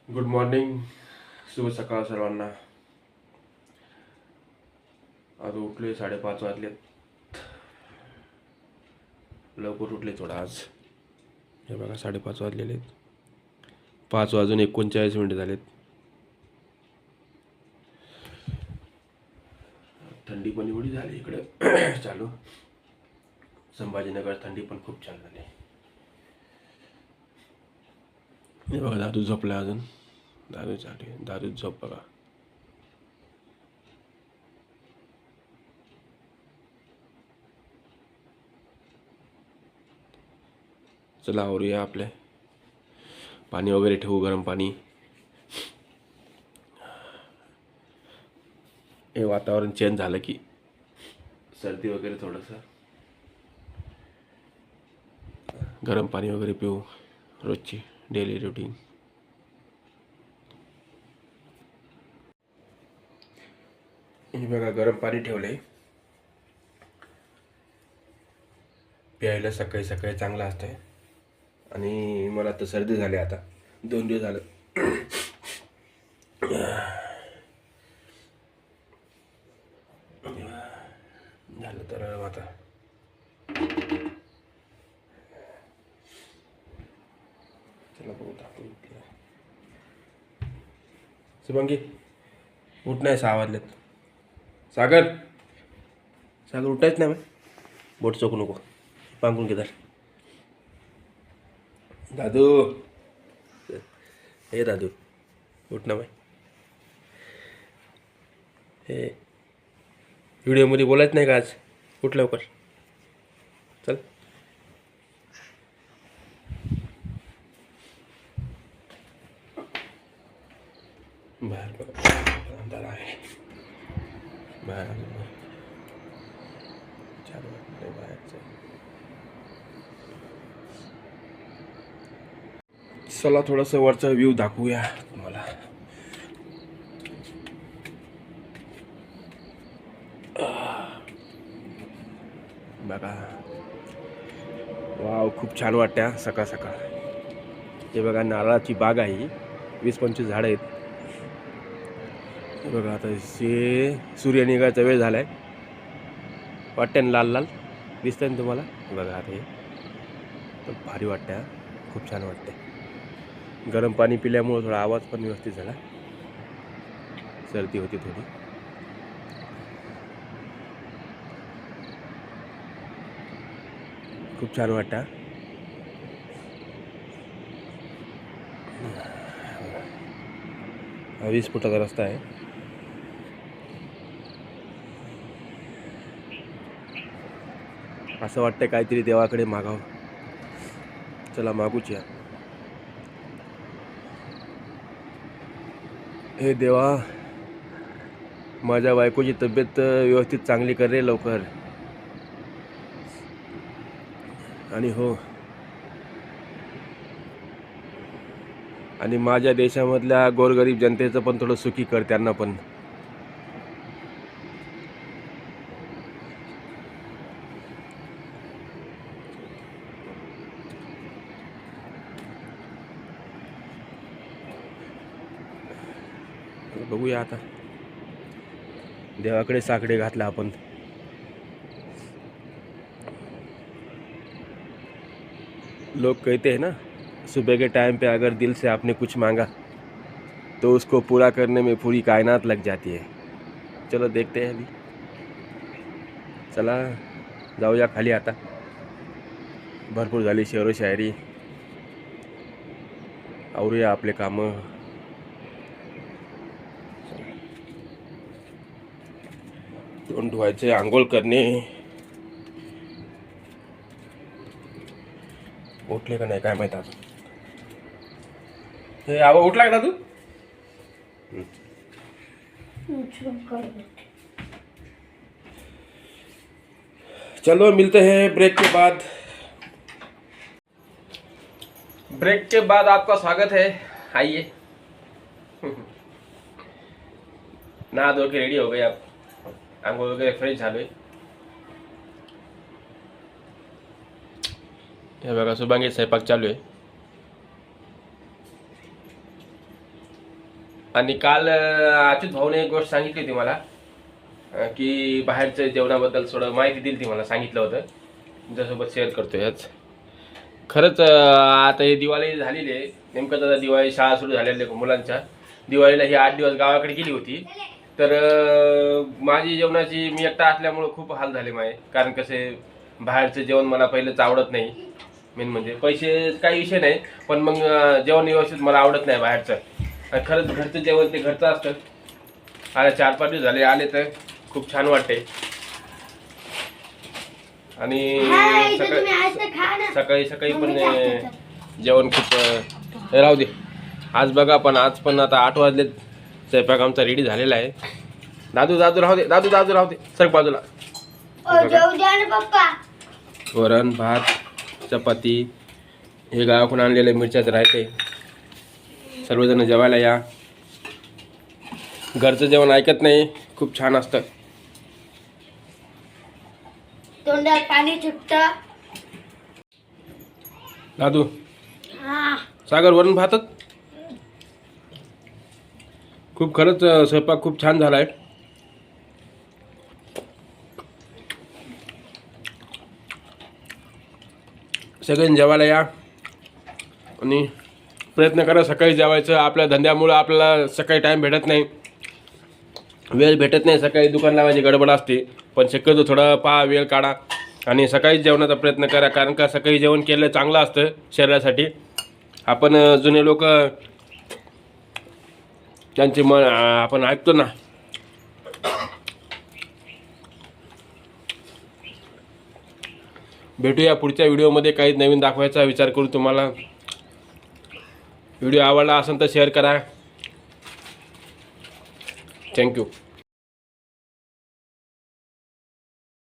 Good morning. शुभ सकाळ सर्वांना. आज उठले 5:30 वाजलेत. लवकर उठले थोडा आज. हे बघा 5:30 वाजलेले आहेत. 5:39 झालेत. थंडी पण एवढी झाली इकडे चालू. संभाजीनगर थंडी पण खूप छान झाली. हे बघा दादू झोपला अजून. दादू झोप बघा. चला आवरूया आपले. पाणी वगैरे ठेवू, गरम पाणी. हे वातावरण चेंज झालं की सर्दी वगैरे थोडंसं गरम पाणी वगैरे पिऊ. रोजची डेली रुटीन. हे बघा गरम पाणी ठेवलंय प्यायला. सकाळी सकाळी चांगलं असतंय. आणि मला तर सर्दी झाली आता 2 दिवस झालं. झालं तर आता चला बघू टाकून. शुभांगी उठ नाही. 6 वाजलेत. सागर सागर उठायच नाही. बोट चोकू नको. पांगून घेतात. दादू हे दादू उठ ना बाई. हे व्हिडिओमध्ये बोलायच नाही का आज? उठ लवकर. चल. बाहेर बघा अंधार आहे. बाहेर चालू आहे बाहेरचं. चला थोडंसं वरचा व्ह्यू दाखवूया तुम्हाला. बघा वाव, खूप छान वाटतं सकाळ सकाळ. हे बघा नारळाची बाग आहे. 20-25 झाडं आहेत. हे बघा आता सूर्य निघायचा वेळ झालाय. वाटतं ना लाल लाल दिसतंय ना तुम्हाला? बघा आता हे तर भारी वाटतं. खूप छान वाटतं. गरम पाणी पिल्यामुळे थोडा आवाज पण व्यवस्थित झाला. सर्दी होती थोडी. खूप छान वाटतं. हा 20 फुटाचा रस्ता आहे. असं वाटतं काहीतरी देवाकडे मागावं. चला मागूच या. हे देवा, माझ्या बायकोची तब्येत व्यवस्थित चांगली कर रे लवकर. आणि हो, आणि माझ्या देशामधल्या गोरगरीब जनतेचं पण थोडं सुखी कर. त्यांना पण बघूया आता. देवाकडे साकडे घातला आपण. लोग कहते हैं ना, सुबह के टाइम पे अगर दिल से आपने कुछ मांगा तो उसको पूरा करने में पूरी कायनात लग जाती है. चलो देखते हैं अभी. चला जाऊया खाली आता. भरपूर झाली शेरो शायरी. आवरूया आपले कामं. तोंड धुवायचे, आंघोळ करणे. उठले का नाही काय माहित अजून. हे आवा उठला का तू? चलो मिलते हैं ब्रेक के बाद. ब्रेक के बाद आपका स्वागत है. आइए. नहा धो के रेडी हो गए आप. आंघोळ वगैरे फ्रेश झालोय. हे बघा शुभांगी स्वयंपाक चालू आहे. आणि काल अच्युत भाऊने एक गोष्ट सांगितली होती मला की बाहेरच्या जेवणाबद्दल थोडं माहिती दिली ती मला सांगितलं होतं तुमच्यासोबत शेअर करतोय आज. खरंच आता हे दिवाळी झालेली आहे नेमकं. आता दिवाळी शाळा सुरू झालेल्या मुलांच्या दिवाळीला ही 8 दिवस गावाकडे गेली होती. तर माझी जेवणाची मी एकटा असल्यामुळं खूप हाल झाले माझे. कारण कसे बाहेरचं जेवण मला पहिलंच आवडत नाही. मेन म्हणजे पैसे काही विषय नाही पण मग जेवण व्यवस्थित मला आवडत नाही बाहेरचं. आणि खरंच घरचं जेवण ते घरचं असतं. आता 4-5 दिवस झाले आले तर खूप छान वाटते. आणि सकाळी पण जेवण खूप राहू दे. आज बघा पण आज पण आता 8 वाजले. स्वयंपाक आमचा रेडी झालेला आहे. दादू राहू दे. दादू राहू दे. सर बाजूला. वरण भात चपाती हे गावाकडून आणलेले मिरच्याचं राहते. सर्वजण जेवायला या. घरचं जेवण ऐकत नाही. खूप छान असतं. तोंडात पाणी सुटतं. दादू सागर वरण भातच. खूप खरंच स्वयंपाक खूप छान झाला आहे. सगळ्यांनी जेवायला या आणि प्रयत्न करा सकाळी जेवायचं. आपल्या धंद्यामुळं आपल्याला सकाळी टाईम भेटत नाही, वेळ भेटत नाही. सकाळी दुकान लावायची गडबड असते पण शक्यतो थोडा पहा वेळ काढा आणि सकाळीच जेवणाचा प्रयत्न करा. कारण का सकाळी जेवण केलं चांगलं असतं शरीरासाठी. आपण जुने लोक त्यांचे मन आपण ऐकतो ना. भेटूया पुढच्या व्हिडिओमध्ये काही नवीन दाखवायचा विचार करू तुम्हाला. व्हिडिओ आवडला असेल तर शेअर करा. थँक्यू.